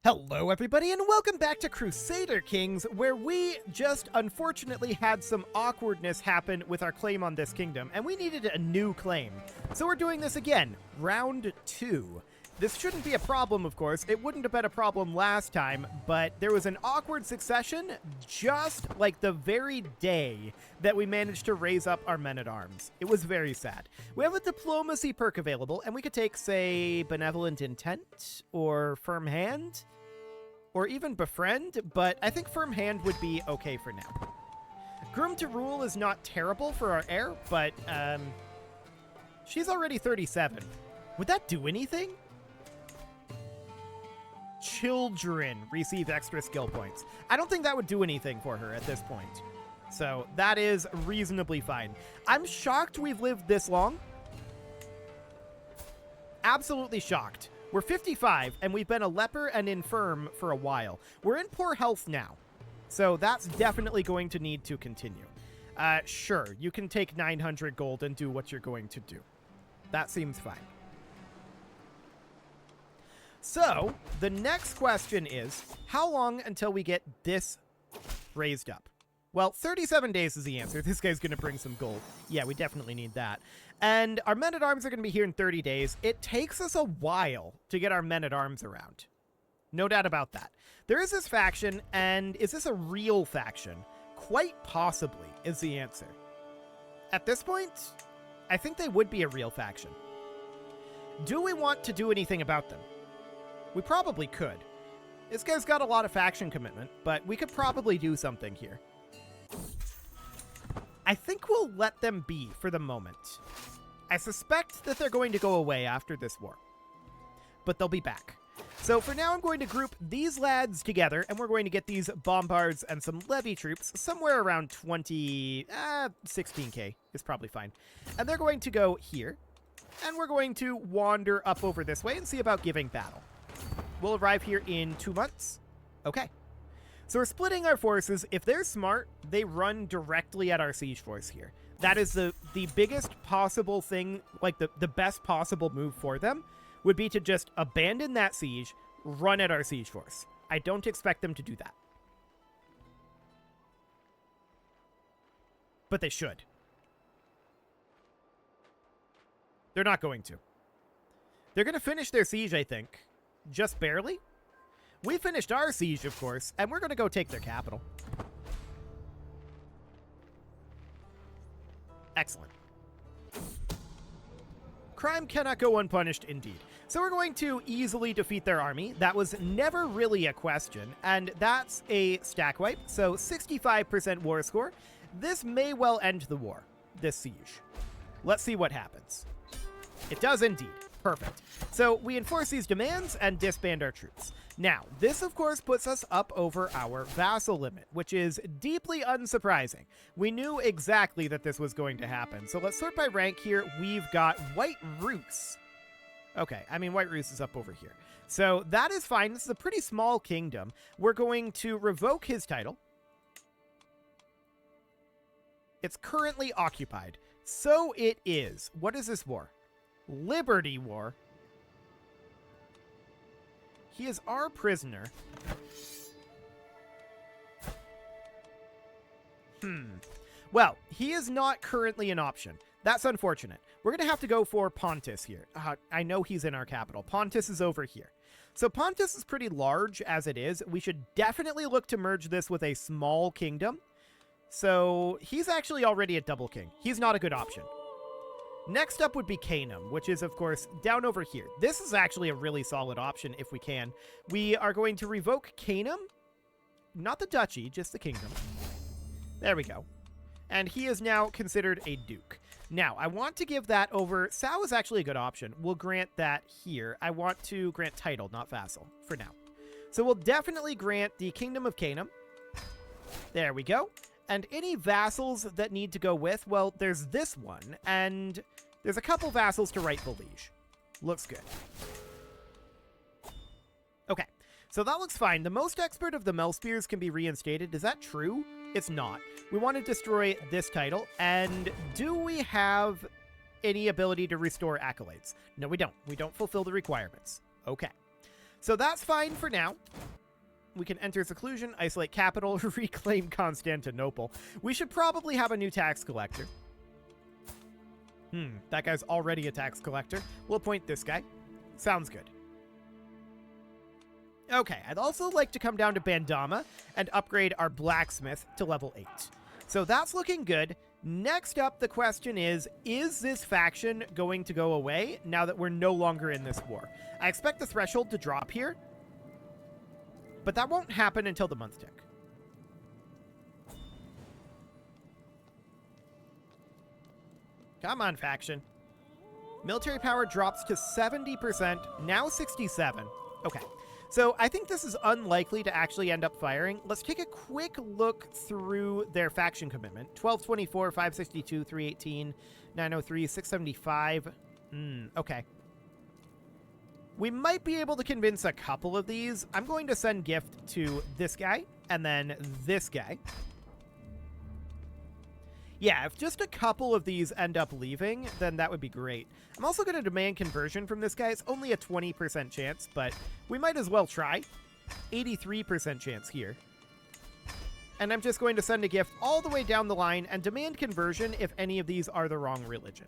Hello everybody and welcome back to Crusader Kings, where we just unfortunately had some awkwardness happen with our claim on this kingdom, and we needed a new claim. So we're doing this again, round 2. This shouldn't be a problem, of course. It wouldn't have been a problem last time, but there was an awkward succession just like the very day that we managed to raise up our men-at-arms. It was very sad. We have a diplomacy perk available, and we could take, say, benevolent intent or firm hand, or even befriend, but I think firm hand would be okay for now. Groom to rule is not terrible for our heir, but she's already 37. Would that do anything? Children receive extra skill points. I don't think that would do anything for her at this point. So that is reasonably fine. I'm shocked we've lived this long. Absolutely shocked. We're 55, and we've been a leper and infirm for a while. We're in poor health now, so that's definitely going to need to continue. Sure, you can take 900 gold and do what you're going to do. That seems fine. So, the next question is, how long until we get this raised up? Well, 37 days is the answer. This guy's going to bring some gold. Yeah, we definitely need that. And our men-at-arms are going to be here in 30 days. It takes us a while to get our men-at-arms around. No doubt about that. There is this faction, and is this a real faction? Quite possibly is the answer. At this point, I think they would be a real faction. Do we want to do anything about them? We probably could. This guy's got a lot of faction commitment, but we could probably do something here. I think we'll let them be for the moment. I suspect that they're going to go away after this war, but they'll be back. So for now, I'm going to group these lads together, and we're going to get these bombards and some levy troops somewhere around 16k is probably fine. And they're going to go here, and we're going to wander up over this way and see about giving battle. We'll arrive here in 2 months. Okay. So we're splitting our forces. If they're smart, they run directly at our siege force here. That is the biggest possible thing, like the best possible move for them would be to just abandon that siege, run at our siege force. I don't expect them to do that. But they should. They're not going to. They're going to finish their siege, I think. Just barely. We finished our siege, of course, and we're going to go take their capital. Excellent. Crime cannot go unpunished, indeed. So we're going to easily defeat their army. That was never really a question, and that's a stack wipe, so 65% war score. This may well end the war, this siege. Let's see what happens. It does indeed. Perfect. So we enforce these demands and disband our troops. Now, this of course puts us up over our vassal limit, which is deeply unsurprising. We knew exactly that this was going to happen. So let's sort by rank here. We've got White Roos. Okay, I mean, White Roos is up over here. So that is fine. This is a pretty small kingdom. We're going to revoke his title. It's currently occupied. So it is. What is this war? Liberty War. He is our prisoner. Well, he is not currently an option. That's unfortunate. We're going to have to go for Pontus here. I know he's in our capital. Pontus is over here. So Pontus is pretty large as it is. We should definitely look to merge this with a small kingdom. So he's actually already a double king. He's not a good option. Next up would be Canum, which is, of course, down over here. This is actually a really solid option if we can. We are going to revoke Canum. Not the duchy, just the kingdom. There we go. And he is now considered a duke. Now, I want to give that over. Sao is actually a good option. We'll grant that here. I want to grant title, not vassal, for now. So we'll definitely grant the Kingdom of Canum. There we go. And any vassals that need to go with, well, there's this one, and there's a couple vassals to rightful liege. Looks good. Okay, so that looks fine. The most expert of the Melspears can be reinstated. Is that true? It's not. We want to destroy this title, and do we have any ability to restore accolades? No, we don't. We don't fulfill the requirements. Okay. So that's fine for now. We can enter seclusion, isolate capital, reclaim Constantinople. We should probably have a new tax collector. That guy's already a tax collector. We'll appoint this guy. Sounds good. Okay, I'd also like to come down to Bandama and upgrade our blacksmith to level 8. So that's looking good. Next up, the question is this faction going to go away now that we're no longer in this war? I expect the threshold to drop here, but that won't happen until the month tick. Come on, faction. Military power drops to 70%, now 67. Okay, so I think this is unlikely to actually end up firing. Let's take a quick look through their faction commitment. 1224, 562, 318, 903, 675. Okay. We might be able to convince a couple of these. I'm going to send gift to this guy and then this guy. Yeah, if just a couple of these end up leaving, then that would be great. I'm also going to demand conversion from this guy. It's only a 20% chance, but we might as well try. 83% chance here. And I'm just going to send a gift all the way down the line and demand conversion if any of these are the wrong religion.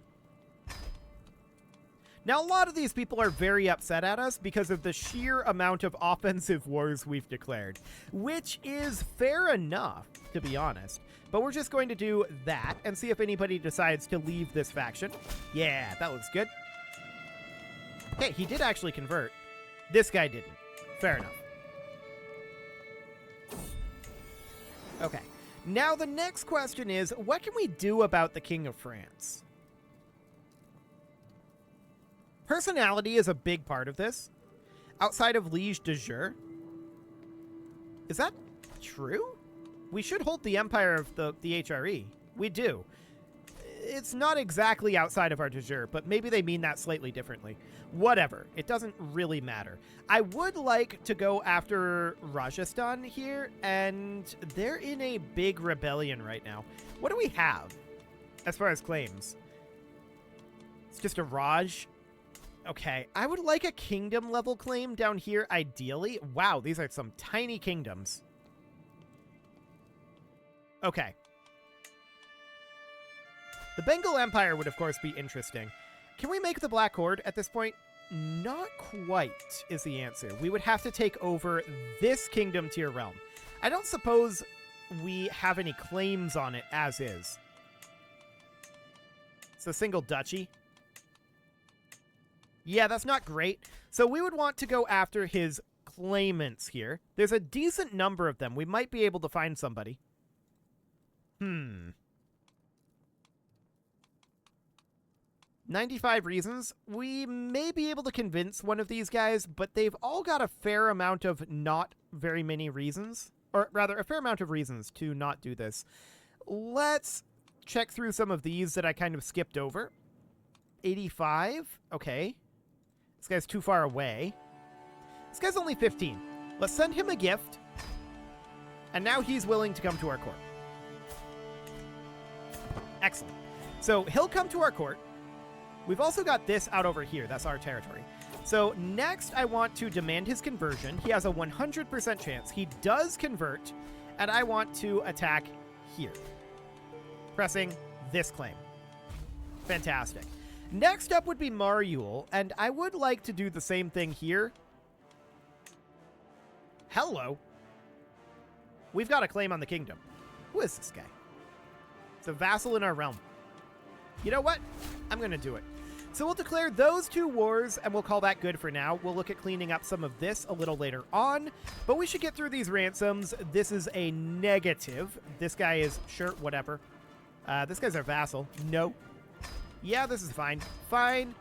Now, a lot of these people are very upset at us because of the sheer amount of offensive wars we've declared, which is fair enough, to be honest. But we're just going to do that and see if anybody decides to leave this faction. Yeah, that looks good. Okay, he did actually convert. This guy didn't. Fair enough. Okay, now the next question is, what can we do about the King of France? Personality is a big part of this. Outside of liege de jure. Is that true? We should hold the empire of the HRE. We do. It's not exactly outside of our de jure, but maybe they mean that slightly differently. Whatever. It doesn't really matter. I would like to go after Rajasthan here, and they're in a big rebellion right now. What do we have as far as claims? It's just a Raj. Okay, I would like a kingdom level claim down here, ideally. Wow, these are some tiny kingdoms. Okay. The Bengal Empire would, of course, be interesting. Can we make the Black Horde at this point? Not quite, is the answer. We would have to take over this kingdom tier realm. I don't suppose we have any claims on it as is. It's a single duchy. Yeah, that's not great. So we would want to go after his claimants here. There's a decent number of them. We might be able to find somebody. 95 reasons. We may be able to convince one of these guys, but they've all got a fair amount of not very many reasons. Or rather, a fair amount of reasons to not do this. Let's check through some of these that I kind of skipped over. 85. Okay. This guy's too far away. This guy's only 15. Let's send him a gift. And now he's willing to come to our court. Excellent. So he'll come to our court. We've also got this out over here. That's our territory. So next I want to demand his conversion. He has a 100% chance. He does convert. And I want to attack here. Pressing this claim. Fantastic. Next up would be Mariul, and I would like to do the same thing here. Hello. We've got a claim on the kingdom. Who is this guy? It's a vassal in our realm. You know what? I'm going to do it. So we'll declare those two wars, and we'll call that good for now. We'll look at cleaning up some of this a little later on, but we should get through these ransoms. This is a negative. This guy is, sure, whatever. This guy's our vassal. No. Yeah, this is fine. Fine.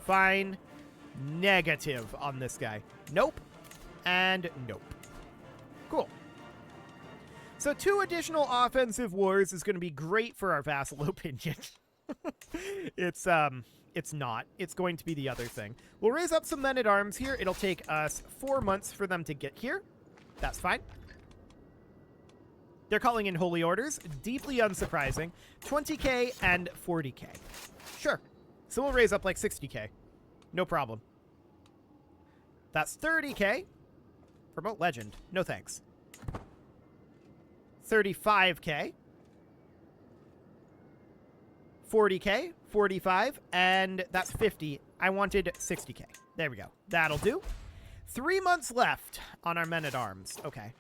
Fine. Negative on this guy. Nope. And nope. Cool. So 2 additional offensive wars is going to be great for our vassal opinion. It's not. It's going to be the other thing. We'll raise up some men-at-arms here. It'll take us 4 months for them to get here. That's fine. They're calling in holy orders. Deeply unsurprising. 20k and 40k. Sure. So we'll raise up like 60k. No problem. That's 30k. Promote legend. No thanks. 35k. 40k, 45, and that's 50. I wanted 60k. There we go. That'll do. 3 months left on our men-at-arms. Okay.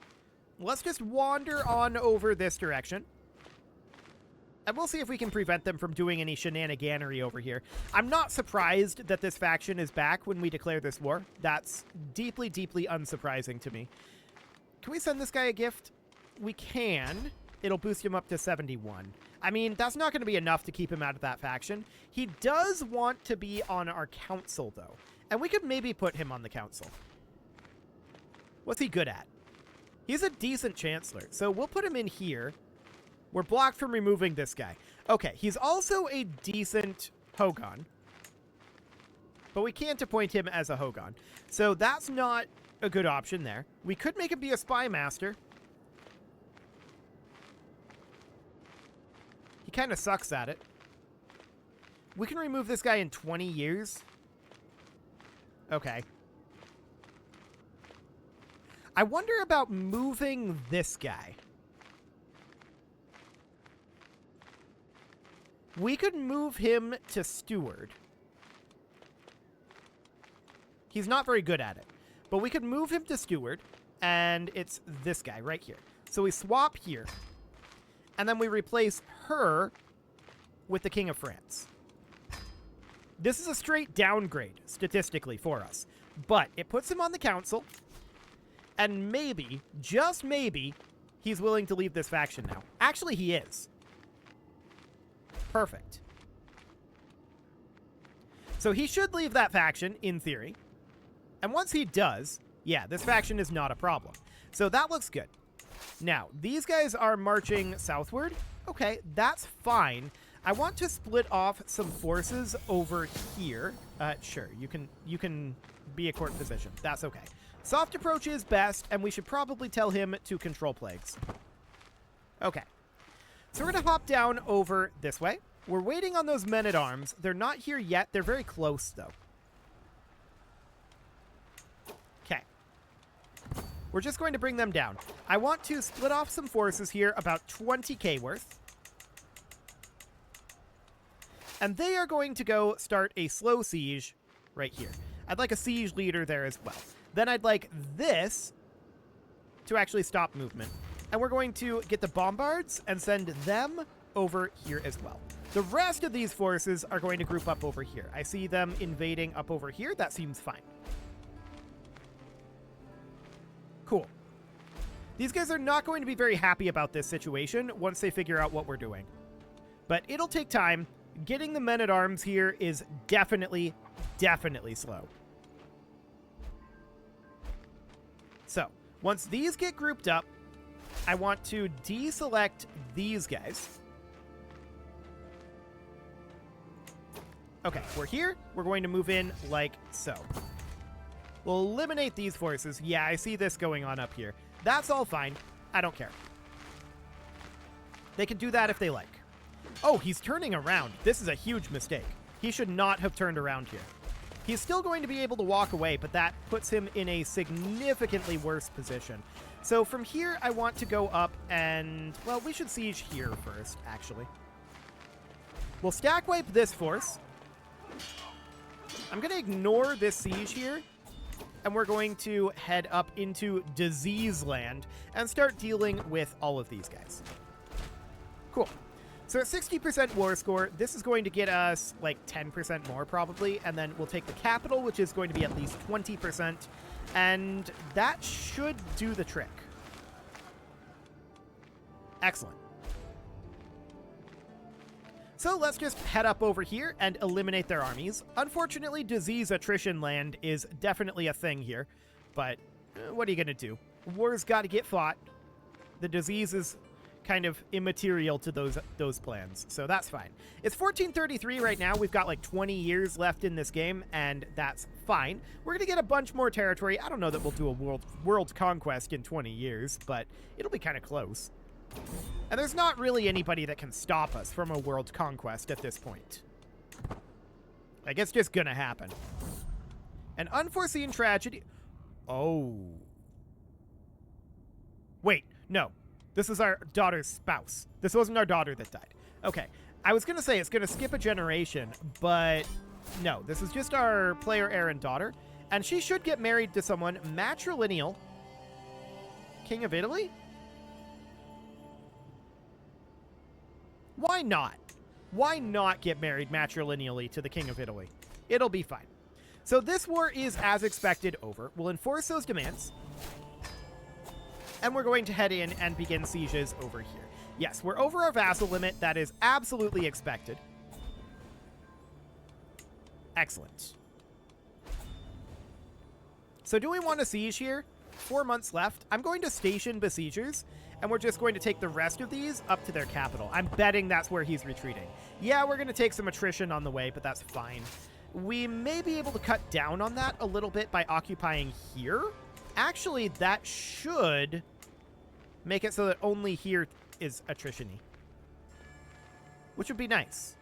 Let's just wander on over this direction. And we'll see if we can prevent them from doing any shenaniganery over here. I'm not surprised that this faction is back when we declare this war. That's deeply, deeply unsurprising to me. Can we send this guy a gift? We can. It'll boost him up to 71. I mean, that's not going to be enough to keep him out of that faction. He does want to be on our council, though. And we could maybe put him on the council. What's he good at? He's a decent chancellor, so we'll put him in here. We're blocked from removing this guy. Okay, he's also a decent Hogan. But we can't appoint him as a Hogan. So that's not a good option there. We could make him be a spy master. He kind of sucks at it. We can remove this guy in 20 years. Okay. I wonder about moving this guy. We could move him to steward. He's not very good at it. But we could move him to steward, and it's this guy right here. So we swap here, and then we replace her with the King of France. This is a straight downgrade, statistically, for us. But it puts him on the council, and maybe, just maybe, he's willing to leave this faction now. Actually, he is. Perfect. So he should leave that faction, in theory. And once he does, yeah, this faction is not a problem. So that looks good. Now, these guys are marching southward. Okay, that's fine. I want to split off some forces over here. Sure, you can be a court position. That's okay. Soft approach is best, and we should probably tell him to control plagues. Okay. So we're going to hop down over this way. We're waiting on those men-at-arms. They're not here yet. They're very close, though. Okay. We're just going to bring them down. I want to split off some forces here, about 20k worth. And they are going to go start a slow siege right here. I'd like a siege leader there as well. Then I'd like this to actually stop movement. And we're going to get the bombards and send them over here as well. The rest of these forces are going to group up over here. I see them invading up over here. That seems fine. Cool. These guys are not going to be very happy about this situation once they figure out what we're doing. But it'll take time. Getting the men-at-arms here is definitely, definitely slow. So, once these get grouped up, I want to deselect these guys. Okay, we're here. We're going to move in like so. We'll eliminate these forces. Yeah, I see this going on up here. That's all fine. I don't care. They can do that if they like. Oh, he's turning around. This is a huge mistake. He should not have turned around here. He's still going to be able to walk away, but that puts him in a significantly worse position. So from here, I want to go up and, well, we should siege here first, actually. We'll stack wipe this force. I'm going to ignore this siege here, and we're going to head up into Disease Land and start dealing with all of these guys. Cool. So at 60% war score, this is going to get us like 10% more probably, and then we'll take the capital, which is going to be at least 20%, and that should do the trick. Excellent. So let's just head up over here and eliminate their armies. Unfortunately, disease attrition land is definitely a thing here, but what are you going to do? War's got to get fought. The disease is kind of immaterial to those plans, so that's fine. It's 1433 right now. We've got like 20 years left in this game, and that's fine. We're gonna get a bunch more territory. I don't know that we'll do a world conquest in 20 years, but it'll be kind of close. And there's not really anybody that can stop us from a world conquest at this point. Like, it's just gonna happen. An unforeseen tragedy. Oh. Wait, no. This is our daughter's spouse. This wasn't our daughter that died. Okay. I was going to say it's going to skip a generation, but no. This is just our player heir and daughter. And she should get married to someone matrilineal. King of Italy? Why not? Why not get married matrilineally to the King of Italy? It'll be fine. So this war is, as expected, over. We'll enforce those demands. And we're going to head in and begin sieges over here. Yes, we're over our vassal limit. That is absolutely expected. Excellent. So do we want to siege here? 4 months left. I'm going to station besiegers, and we're just going to take the rest of these up to their capital. I'm betting that's where he's retreating. Yeah, we're going to take some attrition on the way, but that's fine. We may be able to cut down on that a little bit by occupying here. Actually, that should make it so that only here is attrition-y, which would be nice.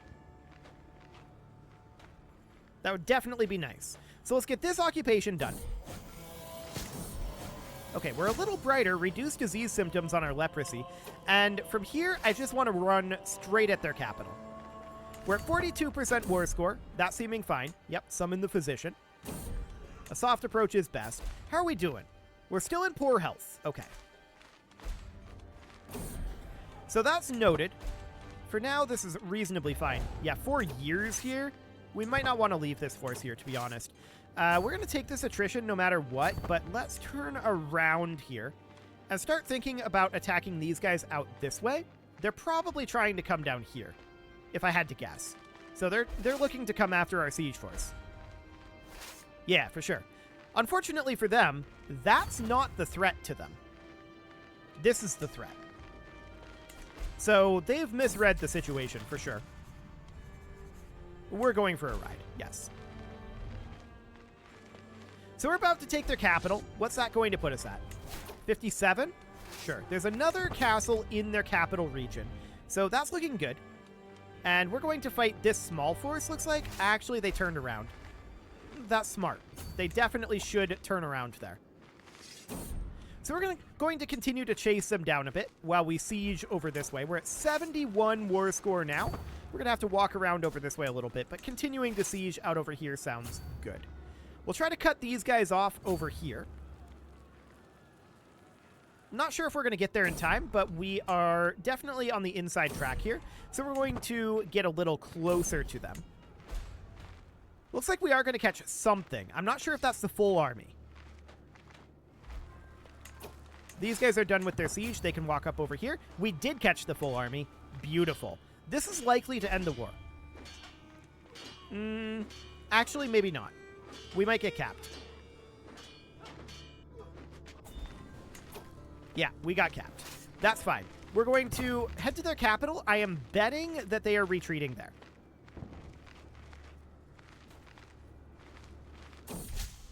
That would definitely be nice. So let's get this occupation done. Okay, we're a little brighter, reduced disease symptoms on our leprosy, and from here, I just want to run straight at their capital. We're at 42% war score. That's seeming fine. Yep, summon the physician. A soft approach is best. How are we doing? We're still in poor health. Okay. So that's noted. For now, this is reasonably fine. Yeah, 4 years here. We might not want to leave this force here, to be honest. We're going to take this attrition no matter what, but let's turn around here and start thinking about attacking these guys out this way. They're probably trying to come down here, if I had to guess. So they're looking to come after our siege force. Yeah, for sure. Unfortunately for them, that's not the threat to them. This is the threat. So they've misread the situation, for sure. We're going for a ride, yes. So we're about to take their capital. What's that going to put us at? 57? Sure. There's another castle in their capital region. So that's looking good. And we're going to fight this small force, looks like. Actually, they turned around. That's smart. They definitely should turn around there. So we're going to continue to chase them down a bit while we siege over this way. We're at 71 war score now. We're going to have to walk around over this way a little bit, but continuing to siege out over here sounds good. We'll try to cut these guys off over here. Not sure if we're going to get there in time, but we are definitely on the inside track here. So we're going to get a little closer to them. Looks like we are going to catch something. I'm not sure if that's the full army. These guys are done with their siege. They can walk up over here. We did catch the full army. Beautiful. This is likely to end the war. Actually, maybe not. We might get capped. Yeah, we got capped. That's fine. We're going to head to their capital. I am betting that they are retreating there.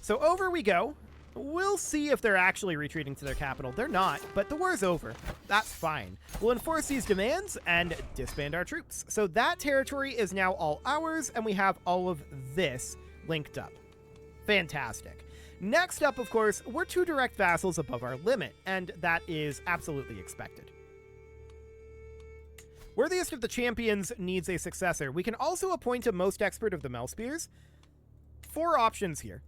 So over we go. We'll see if they're actually retreating to their capital. They're not, but the war's over. That's fine. We'll enforce these demands and disband our troops. So that territory is now all ours, and we have all of this linked up. Fantastic. Next up, of course, we're 2 direct vassals above our limit, and that is absolutely expected. Worthiest of the champions needs a successor. We can also appoint a most expert of the Melspears. 4 options here.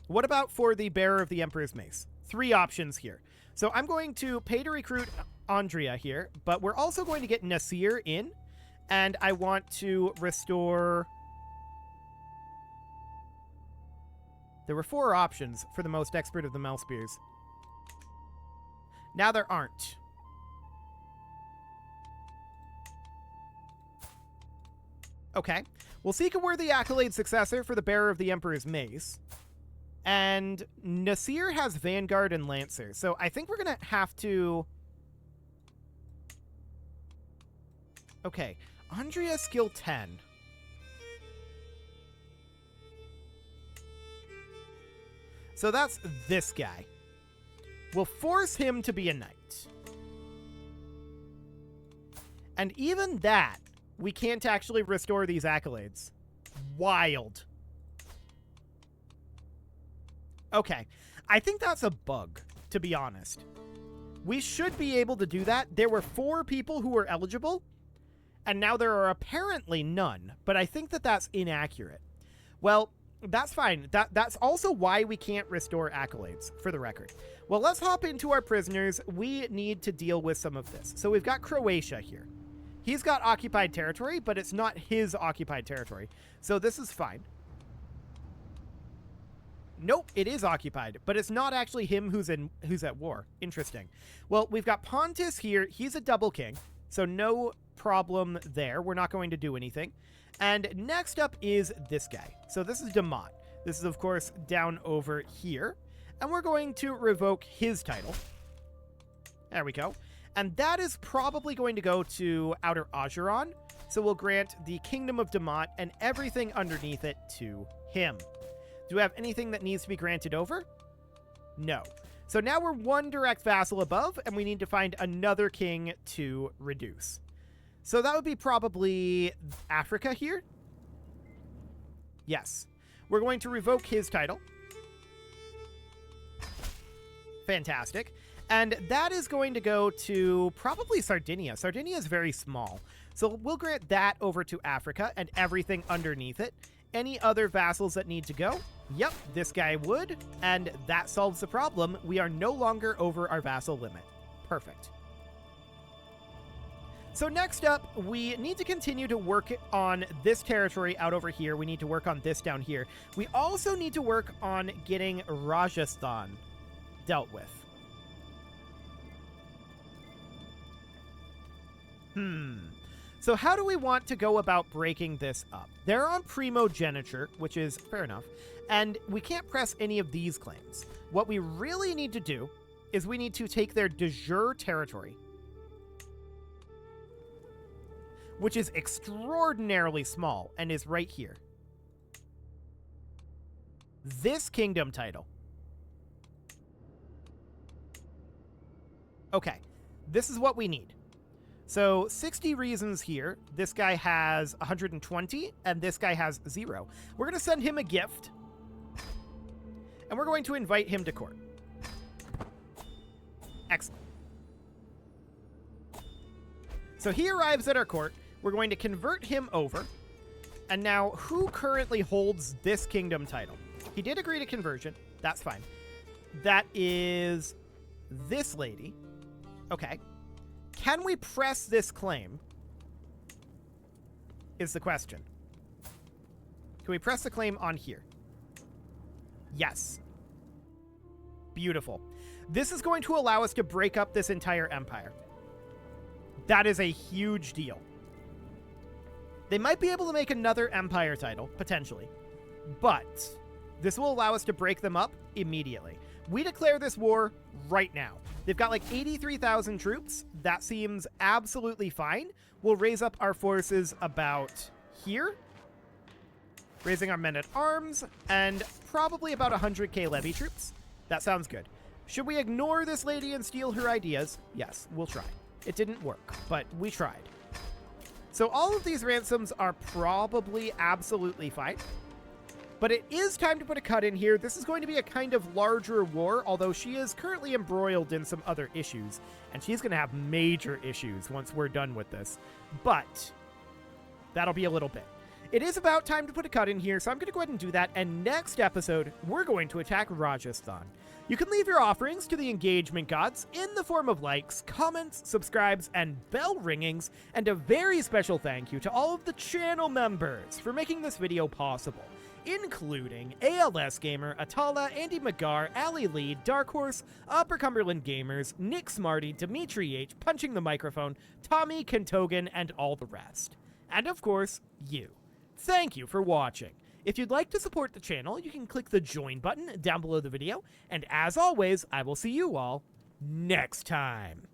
What about for the bearer of the Emperor's Mace? 3 options here. So I'm going to pay to recruit Andrea here, but we're also going to get Nasir in, and I want to restore... There were 4 options for the most expert of the Melspears. Now there aren't. Okay. We'll seek a worthy accolade successor for the bearer of the Emperor's Mace. And Nasir has Vanguard and Lancer. So I think we're going to have to... Okay. Andrea skill 10. So that's this guy. We'll force him to be a knight. And even that, we can't actually restore these accolades. Wild. Okay. I think that's a bug, to be honest. We should be able to do that. There were 4 people who were eligible, and now there are apparently none, but I think that that's inaccurate. Well, that's fine. That's also why we can't restore accolades, for the record. Well, let's hop into our prisoners. We need to deal with some of this. So we've got Croatia here. He's got occupied territory, but it's not his occupied territory. So this is fine. Nope, it is occupied, but it's not actually him who's at war. Interesting. Well, we've got Pontus here. He's a double king, so no problem there. We're not going to do anything. And next up is this guy. So this is Damat. This is, of course, down over here. And we're going to revoke his title. There we go. And that is probably going to go to Outer Ajuran. So we'll grant the Kingdom of Damat and everything underneath it to him. Do we have anything that needs to be granted over? No. So now we're 1 direct vassal above, and we need to find another king to reduce. So that would be probably Africa here. Yes. We're going to revoke his title. Fantastic. And that is going to go to probably Sardinia. Sardinia is very small. So we'll grant that over to Africa and everything underneath it. Any other vassals that need to go? Yep, this guy would, and that solves the problem. We are no longer over our vassal limit. Perfect. So next up, we need to continue to work on this territory out over here. We need to work on this down here. We also need to work on getting Rajasthan dealt with. So how do we want to go about breaking this up? They're on primogeniture, which is fair enough, and we can't press any of these claims. What we really need to do is we need to take their de jure territory, which is extraordinarily small and is right here. This kingdom title. Okay, this is what we need. So 60 reasons here. This guy has 120, and this guy has 0. We're going to send him a gift, and we're going to invite him to court. Excellent. So he arrives at our court. We're going to convert him over. And now, who currently holds this kingdom title? He did agree to conversion. That's fine. That is this lady. Okay. Can we press this claim? Is the question. Can we press the claim on here? Yes. Beautiful. This is going to allow us to break up this entire empire. That is a huge deal. They might be able to make another empire title, potentially. But this will allow us to break them up immediately. We declare this war right now. They've got like 83,000 troops. That seems absolutely fine. We'll raise up our forces about here. Raising our men-at-arms, and probably about 100k levy troops. That sounds good. Should we ignore this lady and steal her ideas? Yes, we'll try. It didn't work, but we tried. So all of these ransoms are probably absolutely fine. But it is time to put a cut in here. This is going to be a kind of larger war, although she is currently embroiled in some other issues. And she's going to have major issues once we're done with this. But that'll be a little bit. It is about time to put a cut in here, so I'm going to go ahead and do that. And next episode, we're going to attack Rajasthan. You can leave your offerings to the engagement gods in the form of likes, comments, subscribes, and bell ringings. And a very special thank you to all of the channel members for making this video possible, including ALS Gamer, Atala, Andy McGar, Ali Lee, Dark Horse, Upper Cumberland Gamers, Nick Smarty, Dimitri H, Punching the Microphone, Tommy Kentogan, and all the rest. And of course, you. Thank you for watching. If you'd like to support the channel, you can click the join button down below the video. And as always, I will see you all next time.